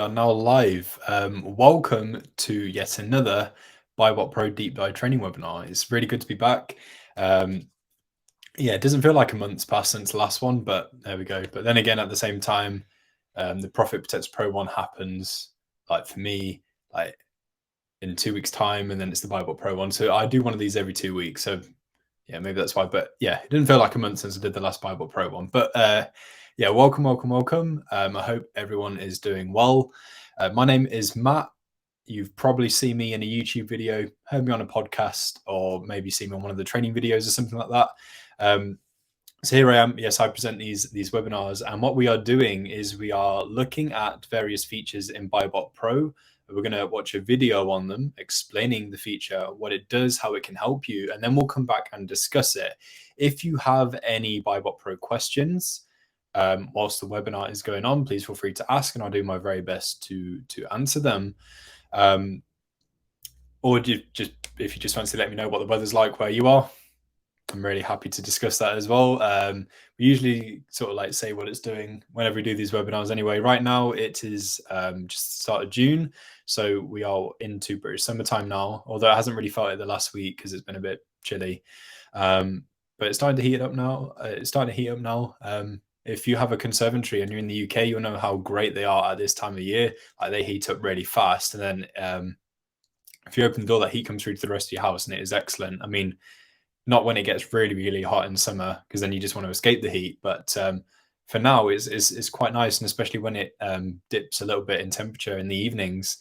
are now live. Welcome to yet another BuyBotPro deep dive training webinar. It's really good to be back. Yeah, it doesn't feel like a month's passed since the last one, but there we go. But then again, at the same time, the Profit Protects Pro one happens, like for me, like in 2 weeks' time, and then it's the BuyBotPro one. So I do one of these every 2 weeks. So yeah, maybe that's why. But yeah, it didn't feel like a month since I did the last BuyBotPro one. But yeah, welcome. I hope everyone is doing well. My name is Matt. You've probably seen me in a YouTube video, heard me on a podcast, or maybe seen me on one of the training videos or something like that. So here I am. Yes, I present these webinars, and what we are doing is we are looking at various features in BuyBotPro. We're going to watch a video on them explaining the feature, what it does, how it can help you, and then we'll come back and discuss it. If you have any BuyBotPro questions whilst the webinar is going on, please feel free to ask, and I'll do my very best to answer them. Or if you just fancy let me know what the weather's like where you are, I'm really happy to discuss that as well. We usually sort of like say what it's doing whenever we do these webinars anyway. Right now it is just the start of June, so we are into British summertime now, although it hasn't really felt it the last week because it's been a bit chilly. But it's starting to heat up now. If you have a conservatory and you're in the UK, you'll know how great they are at this time of year. Like, they heat up really fast, and then if you open the door, that heat comes through to the rest of your house, and it is excellent. I mean, not when it gets really, really hot in summer, because then you just want to escape the heat. But for now, it's quite nice, and especially when it dips a little bit in temperature in the evenings,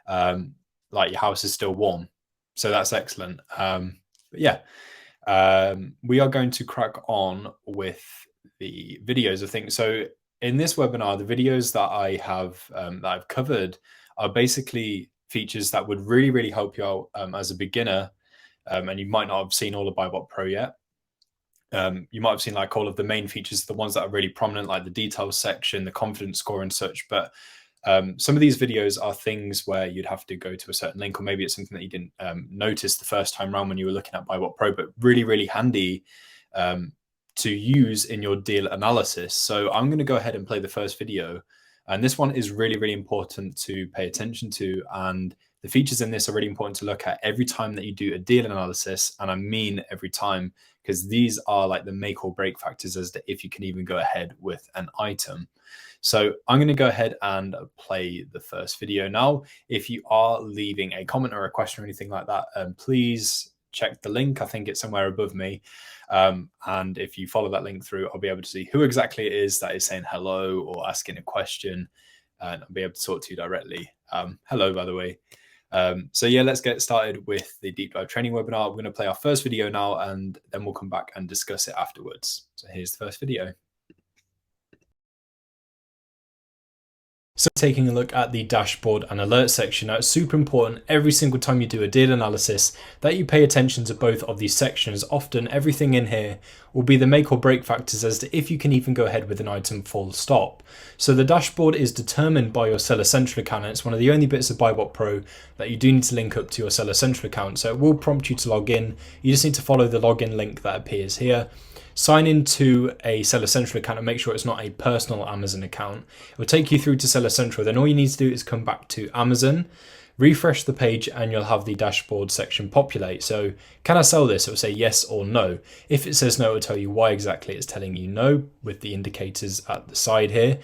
like your house is still warm. So that's excellent. But yeah, we are going to crack on with the videos of things. So in this webinar, the videos that I have that I've covered are basically features that would really, really help you out as a beginner. And you might not have seen all of BuyBotPro yet. You might have seen like all of the main features, the ones that are really prominent, like the details section, the confidence score and such. But some of these videos are things where you'd have to go to a certain link, or maybe it's something that you didn't notice the first time around when you were looking at BuyBotPro, but really, really handy to use in your deal analysis. So I'm going to go ahead and play the first video. And this one is really, really important to pay attention to. And the features in this are really important to look at every time that you do a deal analysis. And I mean every time, because these are like the make or break factors as to if you can even go ahead with an item. So I'm going to go ahead and play the first video now. If you are leaving a comment or a question or anything like that, please check the link. I think it's somewhere above me. And if you follow that link through, I'll be able to see who exactly it is that is saying hello or asking a question, and I'll be able to talk to you directly. Hello, by the way. So yeah, let's get started with the deep dive training webinar. We're going to play our first video now, and then we'll come back and discuss it afterwards. So here's the first video. So taking a look at the dashboard and alert section, now it's super important every single time you do a deal analysis that you pay attention to both of these sections. Often everything in here will be the make or break factors as to if you can even go ahead with an item full stop. So the dashboard is determined by your Seller Central account, and it's one of the only bits of BuyBotPro that you do need to link up to your Seller Central account. So it will prompt you to log in. You just need to follow the login link that appears here. Sign into a Seller Central account and make sure it's not a personal Amazon account. It will take you through to Seller Central. Then all you need to do is come back to Amazon, refresh the page, and you'll have the dashboard section populate. So can I sell this? It will say yes or no. If it says no, it will tell you why exactly it's telling you no with the indicators at the side here.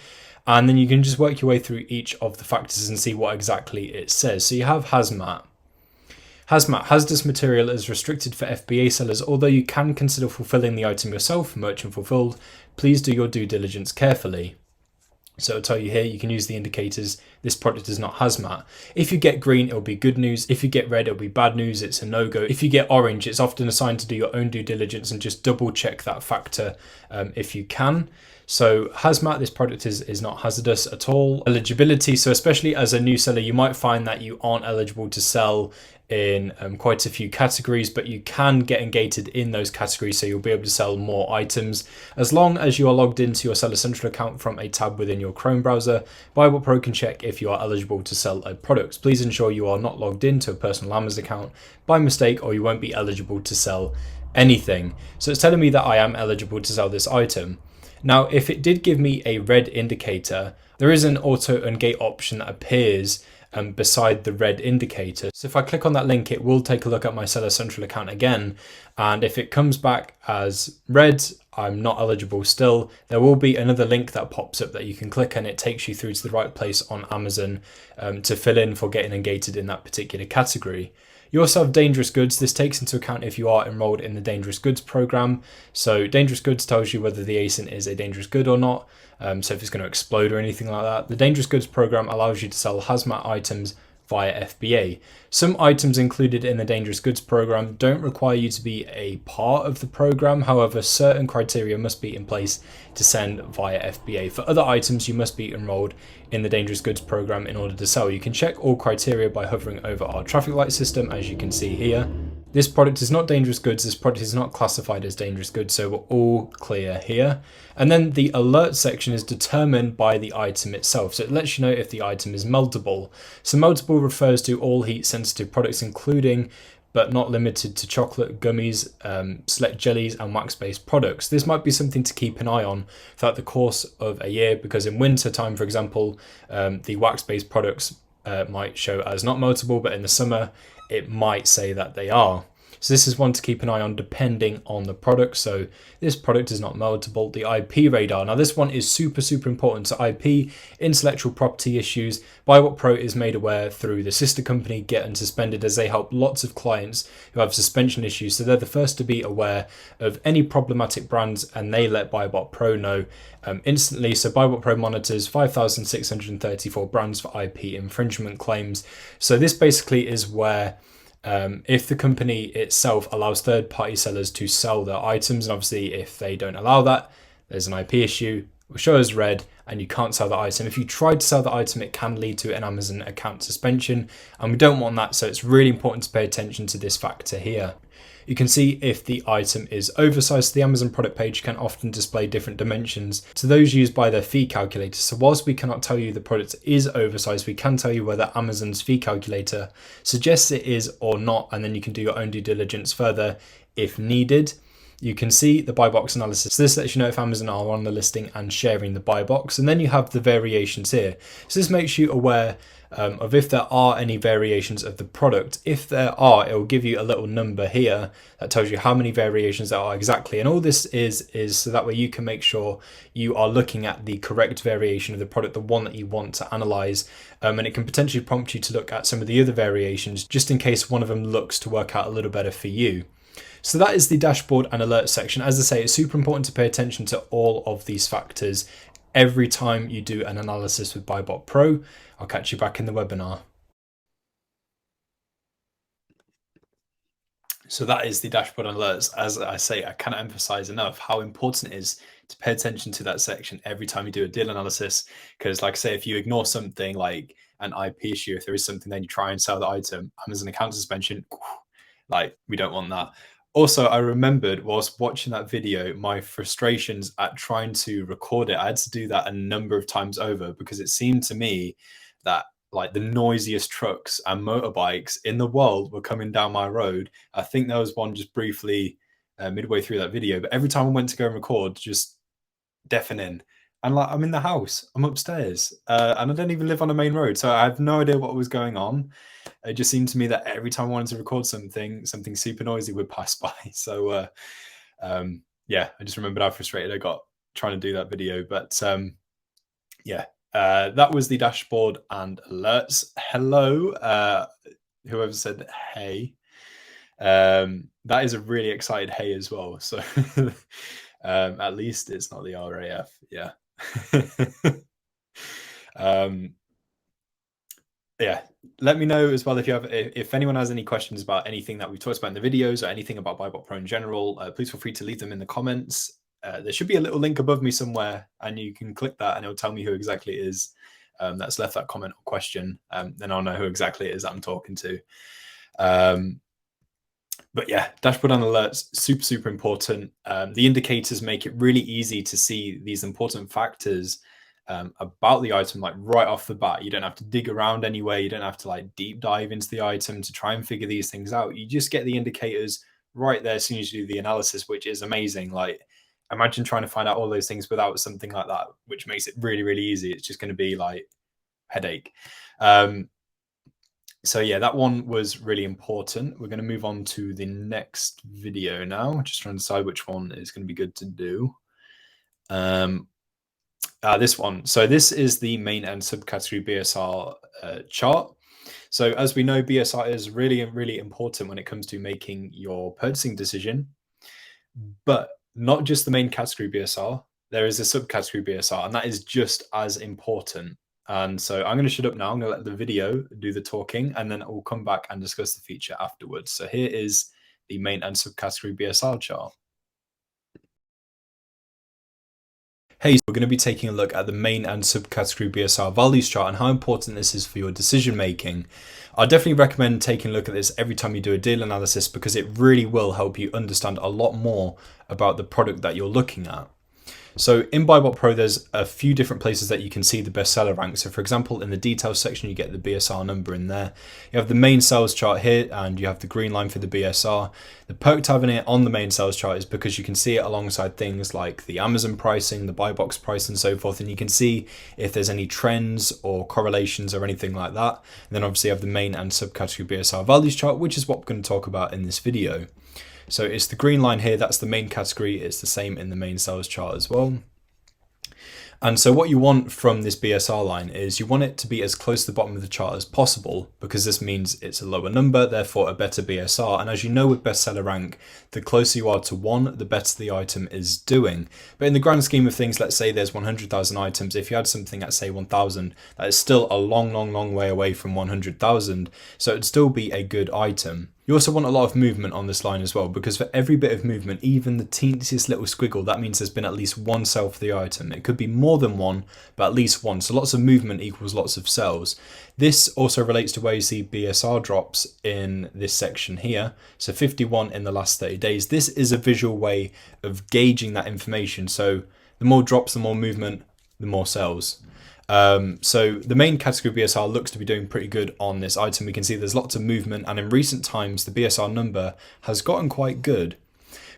And then you can just work your way through each of the factors and see what exactly it says. So you have hazmat. Hazardous material is restricted for FBA sellers. Although you can consider fulfilling the item yourself, merchant fulfilled, please do your due diligence carefully. So it'll tell you here, you can use the indicators. This product is not hazmat. If you get green, it'll be good news. If you get red, it'll be bad news. It's a no-go. If you get orange, it's often a sign to do your own due diligence and just double check that factor if you can. So hazmat, this product is not hazardous at all. Eligibility, so especially as a new seller, you might find that you aren't eligible to sell in quite a few categories, but you can get engaged in those categories, so you'll be able to sell more items as long as you are logged into your Seller Central account from a tab within your Chrome browser. BuyBotPro can check if you are eligible to sell a product. Please ensure you are not logged into a personal Amazon account by mistake, or you won't be eligible to sell anything. So it's telling me that I am eligible to sell this item. Now, if it did give me a red indicator, there is an auto ungate option that appears beside the red indicator. So if I click on that link, it will take a look at my Seller Central account again. And if it comes back as red, I'm not eligible still, there will be another link that pops up that you can click and it takes you through to the right place on Amazon to fill in for getting ungated in that particular category. You also have dangerous goods. This takes into account if you are enrolled in the dangerous goods program. So dangerous goods tells you whether the ASIN is a dangerous good or not. So if it's going to explode or anything like that. The dangerous goods program allows you to sell hazmat items via FBA. Some items included in the dangerous goods program don't require you to be a part of the program. However, certain criteria must be in place to send via FBA. For other items, you must be enrolled in the dangerous goods program in order to sell. You can check all criteria by hovering over our traffic light system, as you can see here. This product is not dangerous goods. This product is not classified as dangerous goods, so we're all clear here. And then the alert section is determined by the item itself. So it lets you know if the item is meltable. So meltable refers to all heat sensitive products, including but not limited to chocolate, gummies, select jellies and wax-based products. This might be something to keep an eye on throughout the course of a year, because in winter time, for example, the wax-based products might show as not meltable, but in the summer, it might say that they are. So this is one to keep an eye on depending on the product. So this product is not meltable. The IP radar. Now this one is super important. So IP, intellectual property issues. BuyBotPro is made aware through the sister company Get Unsuspended, as they help lots of clients who have suspension issues. So they're the first to be aware of any problematic brands, and they let BuyBotPro know instantly. So BuyBotPro monitors 5,634 brands for IP infringement claims. So this basically is where if the company itself allows third-party sellers to sell their items, and obviously if they don't allow that, there's an IP issue, will show as red, and you can't sell the item. If you try to sell the item, it can lead to an Amazon account suspension, and we don't want that, so it's really important to pay attention to this factor here. You can see if the item is oversized. The Amazon product page can often display different dimensions to those used by their fee calculator. So whilst we cannot tell you the product is oversized, we can tell you whether Amazon's fee calculator suggests it is or not, and then you can do your own due diligence further if needed. You can see the buy box analysis. So this lets you know if Amazon are on the listing and sharing the buy box. And then you have the variations here. So this makes you aware of if there are any variations of the product. If there are, it will give you a little number here that tells you how many variations there are exactly. And all this is so that way you can make sure you are looking at the correct variation of the product, the one that you want to analyze. And it can potentially prompt you to look at some of the other variations, just in case one of them looks to work out a little better for you. So that is the dashboard and alert section. As I say, it's super important to pay attention to all of these factors every time you do an analysis with BuyBotPro. I'll catch you back in the webinar. So that is the dashboard and alerts. As I say, I cannot emphasize enough how important it is to pay attention to that section every time you do a deal analysis. Because like I say, if you ignore something like an IP issue, if there is something, then you try and sell the item, Amazon account suspension, like we don't want that. Also, I remembered whilst watching that video, my frustrations at trying to record it. I had to do that a number of times over because it seemed to me that like the noisiest trucks and motorbikes in the world were coming down my road. I think there was one just briefly midway through that video, but every time I went to go and record, just deafening. And like I'm in the house, I'm upstairs, and I don't even live on a main road, so I have no idea what was going on. It just seemed to me that every time I wanted to record something super noisy would pass by. So yeah, I just remembered how frustrated I got trying to do that video. But yeah, that was the dashboard and alerts. Hello, whoever said hey. That is a really excited hey as well. So at least it's not the RAF. Yeah. Yeah, let me know as well if anyone has any questions about anything that we've talked about in the videos or anything about BuyBotPro in general. Please feel free to leave them in the comments. There should be a little link above me somewhere, and you can click that and it'll tell me who exactly it is that's left that comment or question. Then I'll know who exactly it is that I'm talking to. But yeah, dashboard and alerts, super important. The indicators make it really easy to see these important factors about the item, like right off the bat. You don't have to dig around anywhere. You don't have to like deep dive into the item to try and figure these things out. You just get the indicators right there as soon as you do the analysis, which is amazing. Like Imagine trying to find out all those things without something like that, which makes it really, really easy. It's just going to be like headache. So yeah, that one was really important. We're going to move on to the next video now. Just trying to decide which one is going to be good to do. This one. So this is the main and subcategory BSR chart. So as we know, BSR is really, really important when it comes to making your purchasing decision, but not just the main category BSR. There is a subcategory BSR, and that is just as important. And so I'm going to shut up now. I'm going to let the video do the talking, and then we'll come back and discuss the feature afterwards. So here is the main and subcategory BSR chart. Hey, so we're going to be taking a look at the main and subcategory BSR values chart and how important this is for your decision making. I definitely recommend taking a look at this every time you do a deal analysis because it really will help you understand a lot more about the product that you're looking at. So in BuyBotPro, there's a few different places that you can see the bestseller rank. So for example, in the details section, you get the BSR number in there. You have the main sales chart here, and you have the green line for the BSR. The perk to having it on the main sales chart is because you can see it alongside things like the Amazon pricing, the buy box price, and so forth. And you can see if there's any trends or correlations or anything like that. And then obviously you have the main and subcategory BSR values chart, which is what we're going to talk about in this video. So it's the green line here, that's the main category. It's the same in the main sales chart as well. And so what you want from this BSR line is you want it to be as close to the bottom of the chart as possible, because this means it's a lower number, therefore a better BSR. And as you know with bestseller rank, the closer you are to 1, the better the item is doing. But in the grand scheme of things, let's say there's 100,000 items. If you had something at say 1,000, that is still a long way away from 100,000. So it'd still be a good item. You also want a lot of movement on this line as well, because for every bit of movement, even the teeniest little squiggle, that means there's been at least one sell for the item. It could be more than one, but at least one. So lots of movement equals lots of sells. This also relates to where you see BSR drops in this section here. So 51 in the last 30 days. This is a visual way of gauging that information. So the more drops, the more movement, the more sells. So the main category BSR looks to be doing pretty good on this item. We can see there's lots of movement, and in recent times the BSR number has gotten quite good.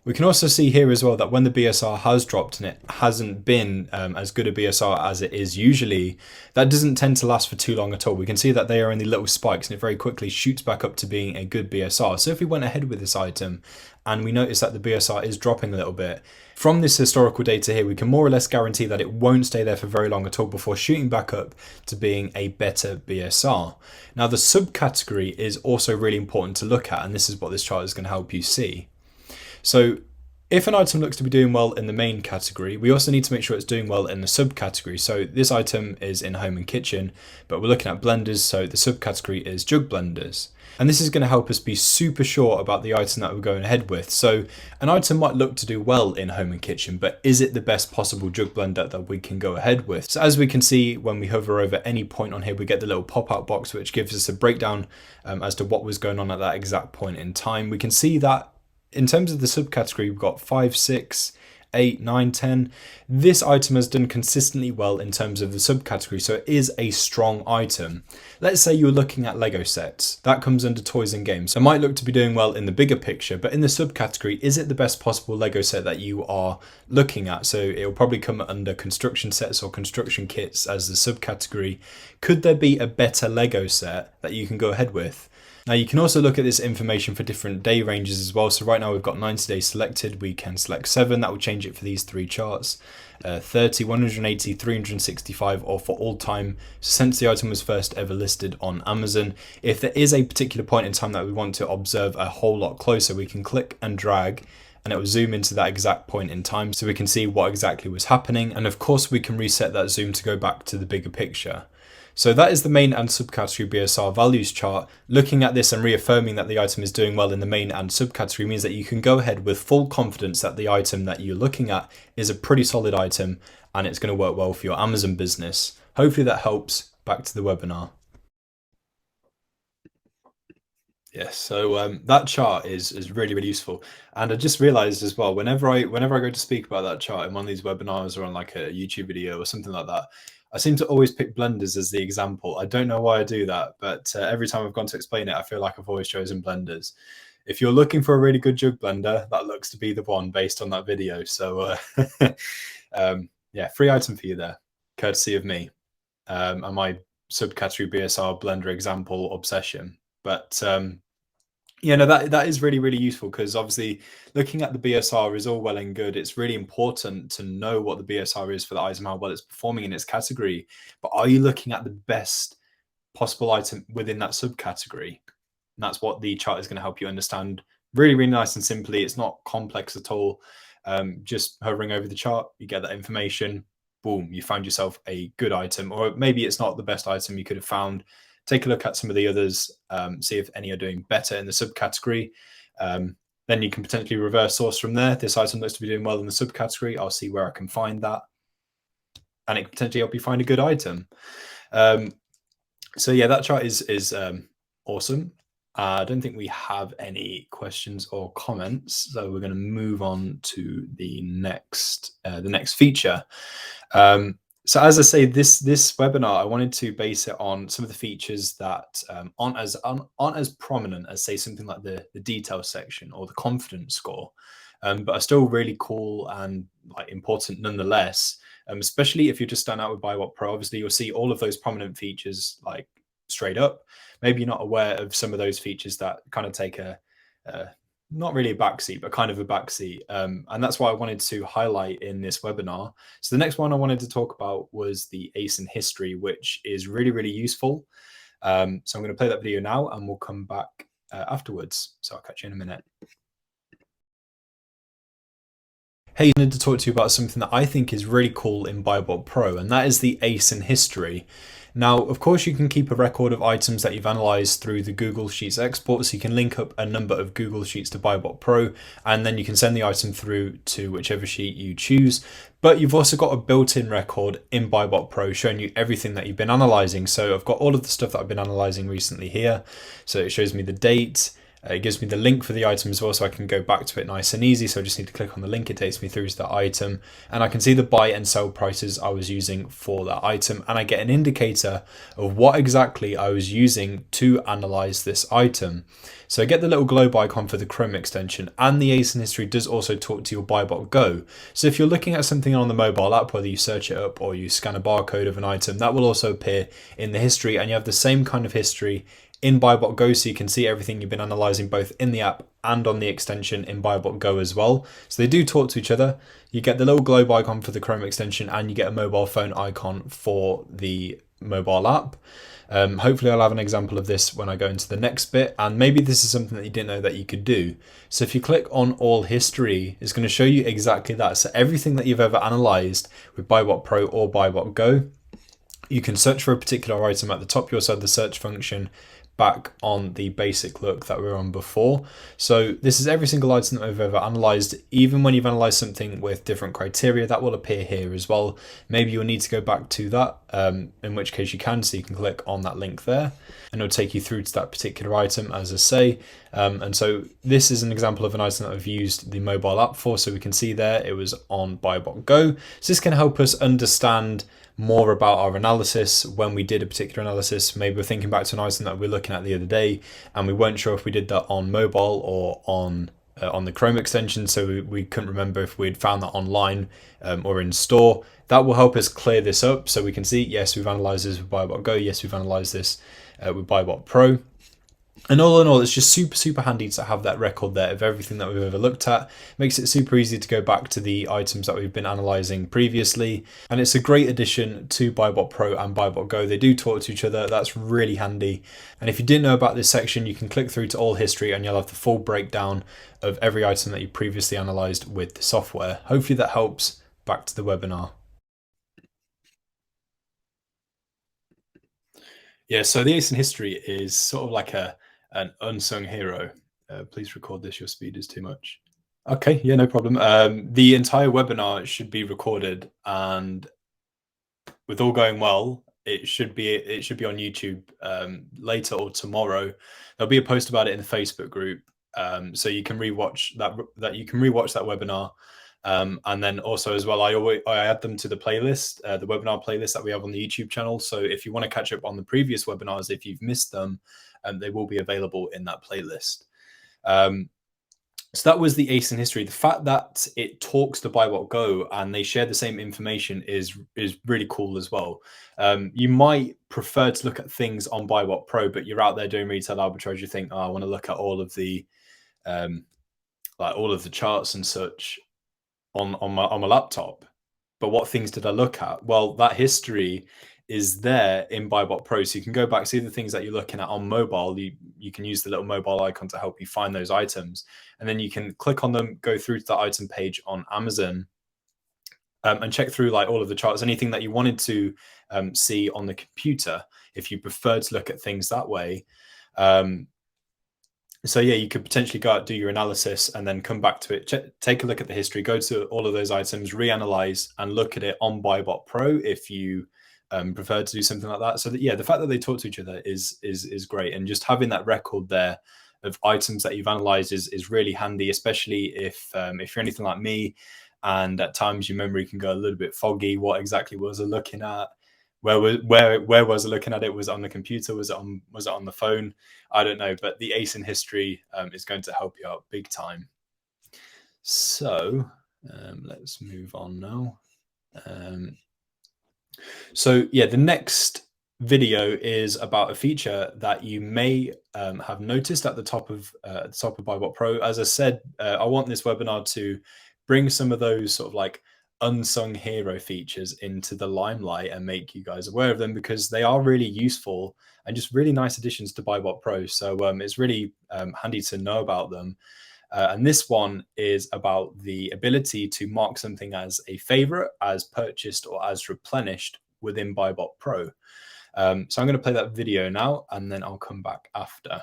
We can also see here as well that when the BSR has dropped and it hasn't been as good a BSR as it is usually, that doesn't tend to last for too long at all. We can see that they are in the little spikes and it very quickly shoots back up to being a good BSR. So if we went ahead with this item and we notice that the BSR is dropping a little bit, from this historical data here, we can more or less guarantee that it won't stay there for very long at all before shooting back up to being a better BSR. Now the subcategory is also really important to look at, and this is what this chart is going to help you see. So if an item looks to be doing well in the main category, we also need to make sure it's doing well in the subcategory. So this item is in home and kitchen, but we're looking at blenders, so the subcategory is jug blenders. And this is going to help us be super sure about the item that we're going ahead with. So an item might look to do well in home and kitchen, but is it the best possible jug blender that we can go ahead with? So as we can see, when we hover over any point on here, we get the little pop-out box, which gives us a breakdown as to what was going on at that exact point in time. We can see that in terms of the subcategory, we've got 5, 6, 8, 9, 10. This item has done consistently well in terms of the subcategory, so it is a strong item. Let's say you're looking at Lego sets. That comes under toys and games. So it might look to be doing well in the bigger picture, but in the subcategory, is it the best possible Lego set that you are looking at? So it will probably come under construction sets or construction kits as the subcategory. Could there be a better Lego set that you can go ahead with? Now you can also look at this information for different day ranges as well. So right now we've got 90 days selected. We can select 7. That will change it for these 3 charts. 30, 180, 365, or for all time since the item was first ever listed on Amazon. If there is a particular point in time that we want to observe a whole lot closer, we can click and drag and it will zoom into that exact point in time so we can see what exactly was happening. And of course we can reset that zoom to go back to the bigger picture. So that is the main and subcategory BSR values chart. Looking at this and reaffirming that the item is doing well in the main and subcategory means that you can go ahead with full confidence that the item that you're looking at is a pretty solid item and it's going to work well for your Amazon business. Hopefully that helps. Back to the webinar. Yes, so that chart is really, really useful. And I just realized as well, whenever I go to speak about that chart in one of these webinars or on like a YouTube video or something like that, I seem to always pick blenders as the example. I don't know why I do that, but every time I've gone to explain it, I feel like I've always chosen blenders. if you're looking for a really good jug blender, that looks to be the one based on that video. So yeah, free item for you there, courtesy of me and my subcategory BSR blender example obsession. But yeah, no, that is really, really useful, because obviously looking at the BSR is all well and good. It's really important to know what the BSR is for the item, how well it's performing in its category. But are you looking at the best possible item within that subcategory? And that's what the chart is going to help you understand. Really, really nice and simply. It's not complex at all. Just hovering over the chart, you get that information. Boom, you found yourself a good item, or maybe it's not the best item you could have found. Take a look at some of the others, see if any are doing better in the subcategory. Then you can potentially reverse source from there. This item looks to be doing well in the subcategory. I'll see where I can find that, and it can potentially help you find a good item. So yeah, that chart is awesome. I don't think we have any questions or comments, so we're going to move on to the next feature. So as I say, this webinar, I wanted to base it on some of the features that aren't as prominent as, say, something like the detail section or the confidence score, but are still really cool and like important nonetheless. Especially if you just start out with BuyBotPro, obviously you'll see all of those prominent features like straight up. Maybe you're not aware of some of those features that kind of take a not really a backseat, but kind of a backseat. And that's why I wanted to highlight in this webinar. So the next one I wanted to talk about was the ASIN History, which is really, really useful. So I'm going to play that video now, and we'll come back afterwards. So I'll catch you in a minute. Hey, I wanted to talk to you about something that I think is really cool in BuyBotPro, and that is the ASIN History. Now, of course, you can keep a record of items that you've analyzed through the Google Sheets export, so you can link up a number of Google Sheets to BuyBotPro, and then you can send the item through to whichever sheet you choose. But you've also got a built-in record in BuyBotPro showing you everything that you've been analyzing. So I've got all of the stuff that I've been analyzing recently here. So it shows me the date. It gives me the link for the item as well, so I can go back to it nice and easy. So I just need to click on the link, it takes me through to the item, and I can see the buy and sell prices I was using for that item, and I get an indicator of what exactly I was using to analyze this item. So I get the little globe icon for the Chrome extension, and the ASIN History does also talk to your BuyBot Go. So if you're looking at something on the mobile app, whether you search it up or you scan a barcode of an item, that will also appear in the history, and you have the same kind of history in BuyBot Go, so you can see everything you've been analyzing both in the app and on the extension in BuyBot Go as well. So they do talk to each other. You get the little globe icon for the Chrome extension, and you get a mobile phone icon for the mobile app. Hopefully I'll have an example of this when I go into the next bit, and maybe this is something that you didn't know that you could do. So if you click on all history, it's going to show you exactly that. So everything that you've ever analyzed with BuyBotPro or BuyBot Go, you can search for a particular item at the top. You also have the search function back on the basic look that we were on before. So this is every single item that we've ever analyzed. Even when you've analyzed something with different criteria, that will appear here as well. Maybe you'll need to go back to that, in which case you can, so you can click on that link there and it'll take you through to that particular item, as I say. And so this is an example of an item that I've used the mobile app for. So we can see there it was on BuyBot Go. So this can help us understand more about our analysis when we did a particular analysis. Maybe we're thinking back to an item that we were looking at the other day, and we weren't sure if we did that on mobile or on the Chrome extension, so we couldn't remember if we'd found that online or in store. That will help us clear this up, so we can see, yes, we've analyzed this with BuyBot Go, yes, we've analyzed this with BuyBotPro. And all in all, it's just super, super handy to have that record there of everything that we've ever looked at. Makes it super easy to go back to the items that we've been analyzing previously. And it's a great addition to BuyBotPro and BuyBot Go. They do talk to each other. That's really handy. And if you didn't know about this section, you can click through to all history and you'll have the full breakdown of every item that you previously analyzed with the software. Hopefully that helps. Back to the webinar. Yeah, so the ASIN History is sort of like an unsung hero. Please record this, your speed is too much. Okay, yeah, no problem. The entire webinar should be recorded, and with all going well, it should be on YouTube later or tomorrow. There'll be a post about it in the Facebook group, so you can rewatch that webinar. And then also as well, I add them to the playlist, the webinar playlist that we have on the YouTube channel. So if you want to catch up on the previous webinars, if you've missed them, they will be available in that playlist. So that was the ASIN history. The fact that it talks to BuyBot Go and they share the same information is really cool as well. You might prefer to look at things on BuyBotPro, but you're out there doing retail arbitrage. You think, oh, I want to look at all of the charts and such on my laptop. But what things did I look at? Well, that history is there in BuyBotPro, so you can go back, see the things that you're looking at on mobile. You can use the little mobile icon to help you find those items, and then you can click on them, go through to the item page on Amazon, and check through like all of the charts, anything that you wanted to see on the computer, if you prefer to look at things that way. So yeah, you could potentially go out, do your analysis, and then come back to it, take a look at the history, go to all of those items, reanalyze, and look at it on BuyBotPro if you prefer to do something like that. So that, yeah, the fact that they talk to each other is great, and just having that record there of items that you've analyzed is really handy, especially if you're anything like me, and at times your memory can go a little bit foggy. What exactly was I looking at? Where was I looking at it? Was it on the computer? Was it on the phone? I don't know, but the ASIN history is going to help you out big time. So let's move on now. So yeah, the next video is about a feature that you may have noticed at the top of BuyBotPro. As I said, I want this webinar to bring some of those sort of like unsung hero features into the limelight and make you guys aware of them, because they are really useful and just really nice additions to BuyBotPro. So it's really handy to know about them. And this one is about the ability to mark something as a favorite, as purchased, or as replenished within BuyBotPro. So I'm going to play that video now, and then I'll come back after.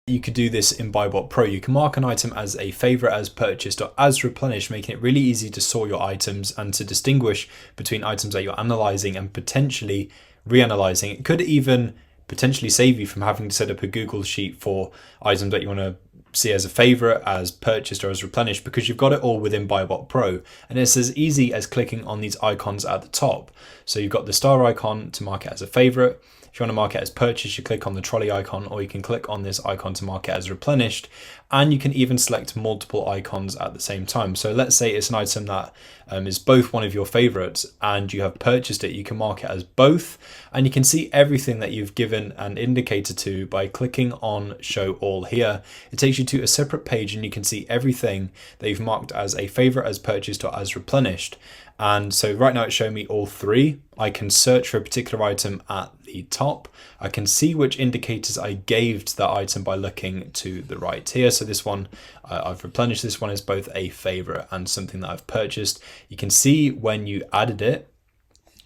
You could do this in BuyBotPro. You can mark an item as a favorite, as purchased, or as replenished, making it really easy to sort your items and to distinguish between items that you're analyzing and potentially reanalyzing. It could even potentially save you from having to set up a Google sheet for items that you want to see as a favorite, as purchased, or as replenished, because you've got it all within BuyBotPro, and it's as easy as clicking on these icons at the top. So you've got the star icon to mark it as a favorite. If you want to mark it as purchased, you click on the trolley icon, or you can click on this icon to mark it as replenished, and you can even select multiple icons at the same time. So let's say it's an item that is both one of your favorites and you have purchased it. You can mark it as both, and you can see everything that you've given an indicator to by clicking on show all here. It takes you to a separate page, and you can see everything that you've marked as a favorite, as purchased, or as replenished. And so right now it's showing me all three. I can search for a particular item at the top. I can see which indicators I gave to that item by looking to the right here. So this one I've replenished. This one is both a favorite and something that I've purchased. You can see when you added it,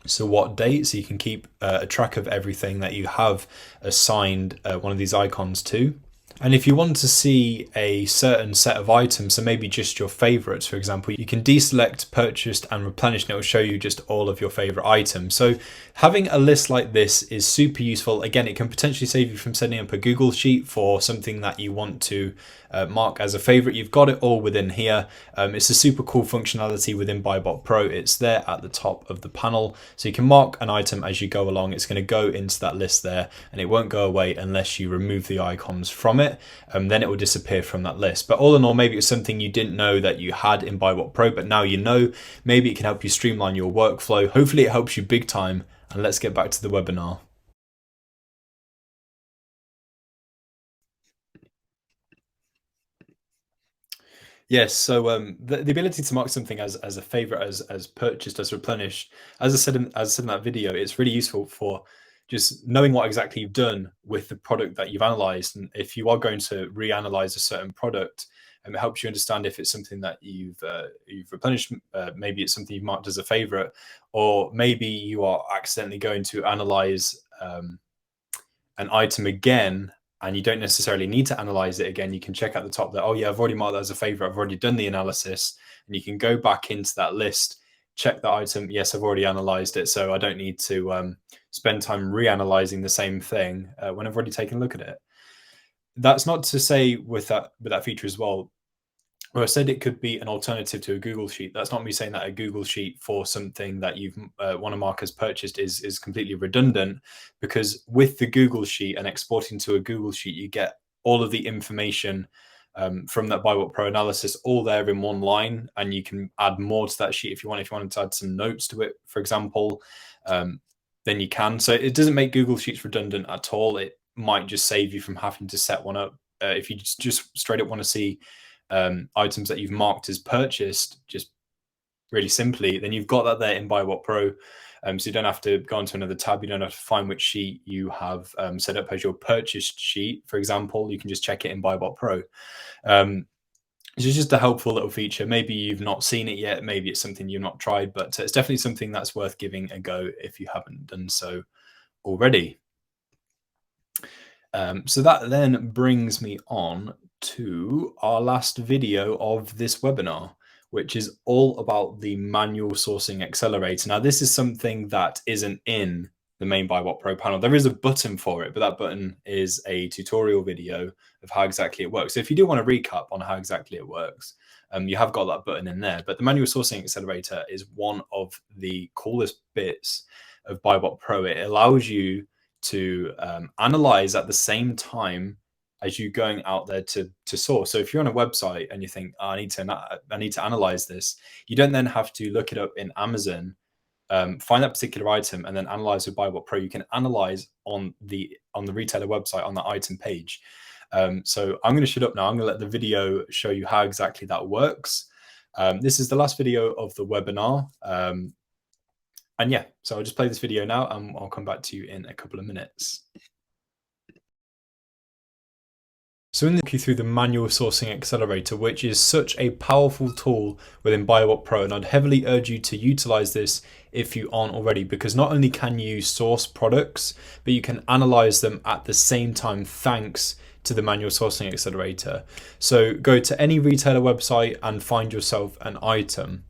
so what date, so you can keep a track of everything that you have assigned one of these icons to. And if you want to see a certain set of items, so maybe just your favorites, for example, you can deselect purchased and replenished, and it will show you just all of your favorite items. So having a list like this is super useful. Again, it can potentially save you from setting up a Google sheet for something that you want to mark as a favorite. You've got it all within here. It's a super cool functionality within BuyBotPro. It's there at the top of the panel, so you can mark an item as you go along. It's going to go into that list there, and it won't go away unless you remove the icons from it. Then it will disappear from that list. But all in all, maybe it's something you didn't know that you had in BuyBotPro, but now you know. Maybe it can help you streamline your workflow. Hopefully it helps you big time, and let's get back to the webinar. Yes, so the ability to mark something as a favorite, as purchased, as replenished, as I said in that video, it's really useful for just knowing what exactly you've done with the product that you've analyzed. And if you are going to reanalyze a certain product, it helps you understand if it's something that you've replenished, maybe it's something you've marked as a favorite, or maybe you are accidentally going to analyze an item again, and you don't necessarily need to analyze it again. You can check at the top that, oh yeah, I've already marked that as a favorite. I've already done the analysis, and you can go back into that list, check that item. Yes, I've already analyzed it, so I don't need to spend time reanalyzing the same thing when I've already taken a look at it. That's not to say with that feature as well, Well, I said it could be an alternative to a Google Sheet. That's not me saying that a Google Sheet for something that you've want to mark as purchased is completely redundant, because with the Google Sheet and exporting to a Google Sheet, you get all of the information from that BuyBotPro analysis all there in one line, and you can add more to that sheet if you want. If you wanted to add some notes to it, for example, then you can. So it doesn't make Google Sheets redundant at all. It might just save you from having to set one up. If you just straight up want to see items that you've marked as purchased, just really simply, then you've got that there in BuyBotPro. So you don't have to go onto another tab. You don't have to find which sheet you have set up as your purchased sheet, for example. You can just check it in BuyBotPro. It's just a helpful little feature. Maybe you've not seen it yet. Maybe it's something you've not tried, but it's definitely something that's worth giving a go if you haven't done so already. So that then brings me on to our last video of this webinar, which is all about the manual sourcing accelerator. Now, this is something that isn't in the main BuyBotPro panel. There is a button for it, but that button is a tutorial video of how exactly it works. So if you do want to recap on how exactly it works, you have got that button in there. But the manual sourcing accelerator is one of the coolest bits of BuyBotPro. It allows you to analyze at the same time as you going out there to source. So if you're on a website and you think, oh, I need to analyze this, you don't then have to look it up in Amazon, find that particular item, and then analyze with BuyBotPro. You can analyze on the retailer website on the item page. So I'm going to shut up now. I'm going to let the video show you how exactly that works. This is the last video of the webinar. And yeah, so I'll just play this video now and I'll come back to you in a couple of minutes. So I'm going to walk you through the manual sourcing accelerator, which is such a powerful tool within BuyBotPro, and I'd heavily urge you to utilize this if you aren't already, because not only can you source products, but you can analyze them at the same time thanks to the manual sourcing accelerator. So go to any retailer website and find yourself an item.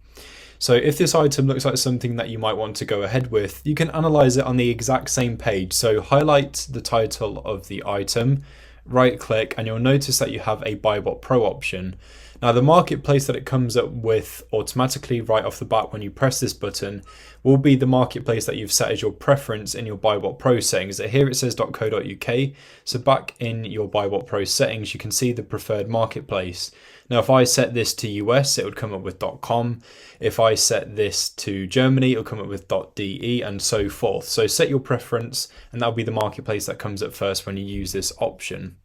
So if this item looks like something that you might want to go ahead with, you can analyze it on the exact same page. So highlight the title of the item, right click, and you'll notice that you have a BuyBotPro option. Now the marketplace that it comes up with automatically right off the bat when you press this button will be the marketplace that you've set as your preference in your BuyBotPro settings. So here it says .co.uk. So back in your BuyBotPro settings, you can see the preferred marketplace. Now, if I set this to US, it would come up with .com. If I set this to Germany, it'll come up with .de and so forth. So set your preference, and that'll be the marketplace that comes up first when you use this option.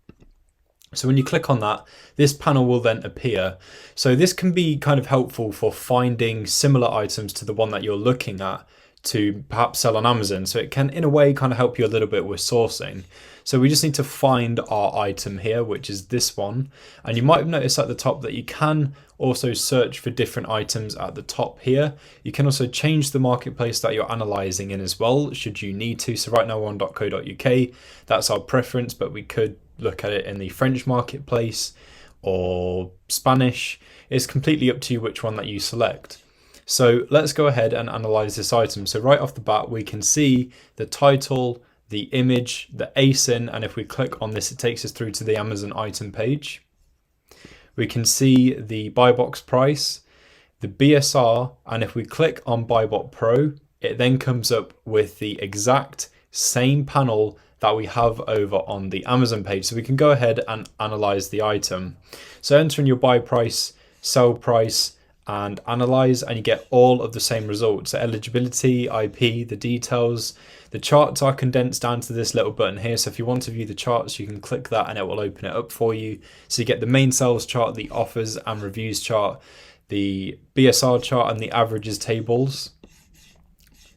So when you click on that, this panel will then appear. So this can be kind of helpful for finding similar items to the one that you're looking at to perhaps sell on Amazon. So it can, in a way, kind of help you a little bit with sourcing. So we just need to find our item here, which is this one. And you might have noticed at the top that you can also search for different items at the top here. You can also change the marketplace that you're analyzing in as well, should you need to. So right now we're on .co.uk. That's our preference, but we could look at it in the French marketplace or Spanish. It's completely up to you which one that you select. So let's go ahead and analyze this item. So right off the bat, we can see the title, the image, the ASIN, and if we click on this, it takes us through to the Amazon item page. We can see the buy box price, the BSR, and if we click on BuyBotPro, it then comes up with the exact same panel that we have over on the Amazon page. So we can go ahead and analyze the item. So enter in your buy price, sell price, and analyze, and you get all of the same results. So eligibility, IP, the details. The charts are condensed down to this little button here. So if you want to view the charts, you can click that and it will open it up for you. So you get the main sales chart, the offers and reviews chart, the BSR chart, and the averages tables.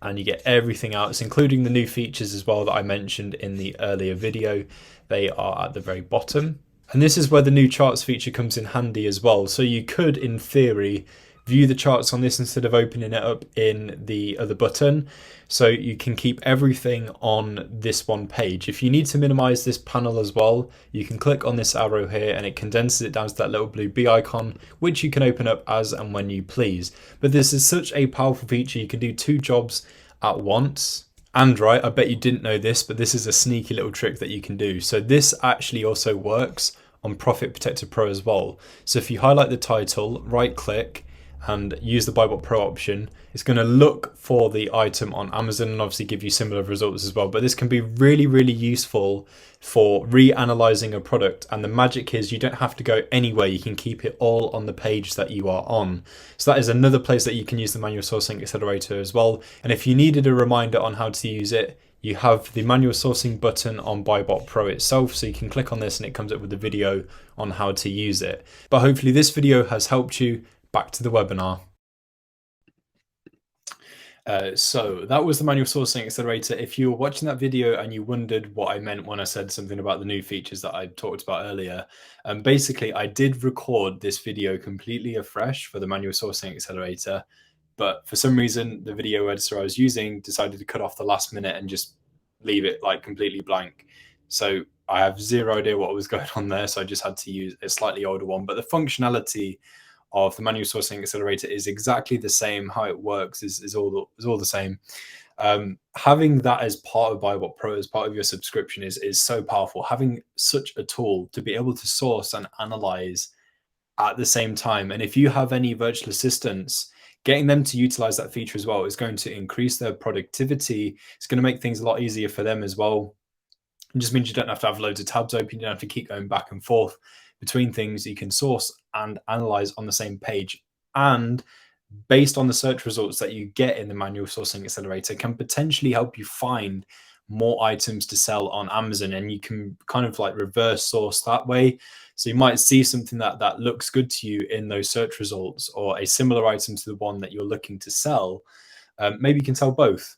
And you get everything else, including the new features as well that I mentioned in the earlier video. They are at the very bottom. And this is where the new charts feature comes in handy as well. So you could, in theory, view the charts on this instead of opening it up in the other button. So you can keep everything on this one page. If you need to minimize this panel as well, you can click on this arrow here and it condenses it down to that little blue B icon, which you can open up as and when you please. But this is such a powerful feature. You can do two jobs at once. And right, I bet you didn't know this, but this is a sneaky little trick that you can do. So this actually also works on Profit Protector Pro as well. So if you highlight the title, right click, and use the BuyBotPro option, it's going to look for the item on Amazon and obviously give you similar results as well. But this can be really, really useful for reanalyzing a product. And the magic is you don't have to go anywhere. You can keep it all on the page that you are on. So that is another place that you can use the manual sourcing accelerator as well. And if you needed a reminder on how to use it, you have the manual sourcing button on BuyBotPro itself. So you can click on this and it comes up with a video on how to use it. But hopefully this video has helped you. Back to the webinar. So that was the manual sourcing accelerator. If you were watching that video and you wondered what I meant when I said something about the new features that I talked about earlier, basically I did record this video completely afresh for the manual sourcing accelerator, but for some reason the video editor I was using decided to cut off the last minute and just leave it like completely blank. So I have zero idea what was going on there, so I just had to use a slightly older one. But the functionality of the manual sourcing accelerator is exactly the same. How it works is all the same. Having that as part of BuyBotPro, as part of your subscription, is so powerful. Having such a tool to be able to source and analyze at the same time. And if you have any virtual assistants, getting them to utilize that feature as well is going to increase their productivity. It's going to make things a lot easier for them as well. It just means you don't have to have loads of tabs open. You don't have to keep going back and forth between things. You can source and analyze on the same page. And based on the search results that you get in the manual sourcing accelerator, can potentially help you find more items to sell on Amazon. And you can kind of like reverse source that way. So you might see something that looks good to you in those search results, or a similar item to the one that you're looking to sell. Maybe you can sell both.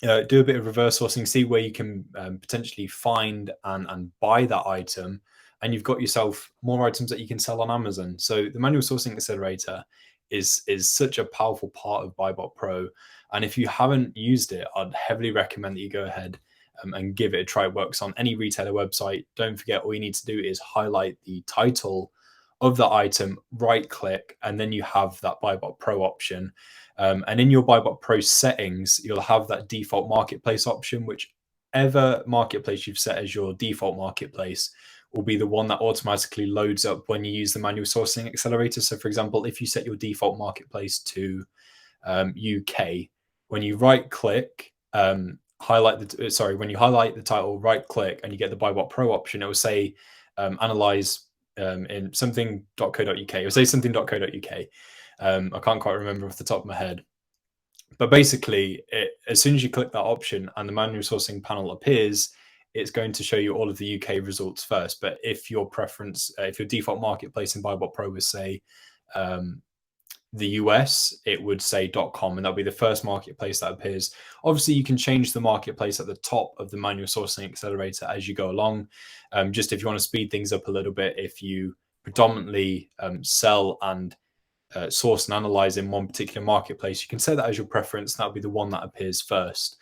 Do a bit of reverse sourcing, see where you can potentially find and buy that item, and you've got yourself more items that you can sell on Amazon. So the manual sourcing accelerator is such a powerful part of BuyBotPro. And if you haven't used it, I'd heavily recommend that you go ahead and give it a try. It works on any retailer website. Don't forget, all you need to do is highlight the title of the item, right click, and then you have that BuyBotPro option. And in your BuyBotPro settings, you'll have that default marketplace option. Whichever marketplace you've set as your default marketplace will be the one that automatically loads up when you use the manual sourcing accelerator. So for example, if you set your default marketplace to UK, when you right click, when you highlight the title, right click, and you get the BuyBotPro option, it will say analyze in something.co.uk. It will say something.co.uk. I can't quite remember off the top of my head. But basically, as soon as you click that option and the manual sourcing panel appears, it's going to show you all of the UK results first. But if your preference, if your default marketplace in BuyBotPro was, say, the US, it would say .com, and that'll be the first marketplace that appears. Obviously, you can change the marketplace at the top of the manual sourcing accelerator as you go along. Just if you want to speed things up a little bit, if you predominantly sell and source and analyze in one particular marketplace, you can set that as your preference. That'll be the one that appears first.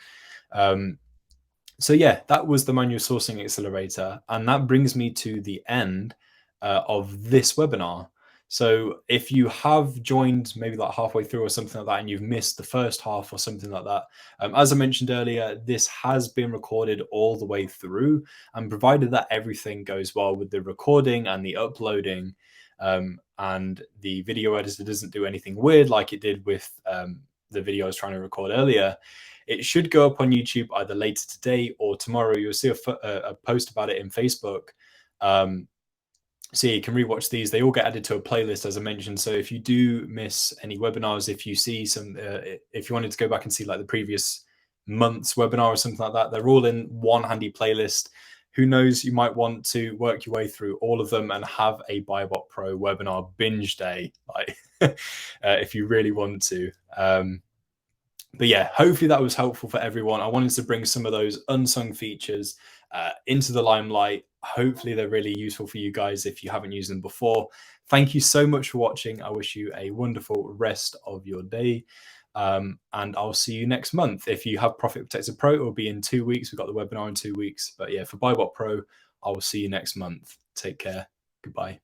So yeah, that was the manual sourcing accelerator, and that brings me to the end of this webinar. So if you have joined maybe like halfway through or something like that, and you've missed the first half or something like that, as I mentioned earlier, this has been recorded all the way through, and provided that everything goes well with the recording and the uploading, and the video editor doesn't do anything weird like it did with the video I was trying to record earlier, it should go up on YouTube either later today or tomorrow. You'll see a post about it in Facebook. So you can rewatch these. They all get added to a playlist, as I mentioned. So if you do miss any webinars, if you see some, if you wanted to go back and see like the previous month's webinar or something like that, they're all in one handy playlist. Who knows, you might want to work your way through all of them and have a BuyBotPro webinar binge day, like if you really want to. But yeah, hopefully that was helpful for everyone. I wanted to bring some of those unsung features into the limelight. Hopefully they're really useful for you guys if you haven't used them before. Thank you so much for watching. I wish you a wonderful rest of your day. And I'll see you next month. If you have Profit Protector Pro, it will be in 2 weeks. We've got the webinar in 2 weeks. But yeah, for BuyBotPro, I will see you next month. Take care. Goodbye.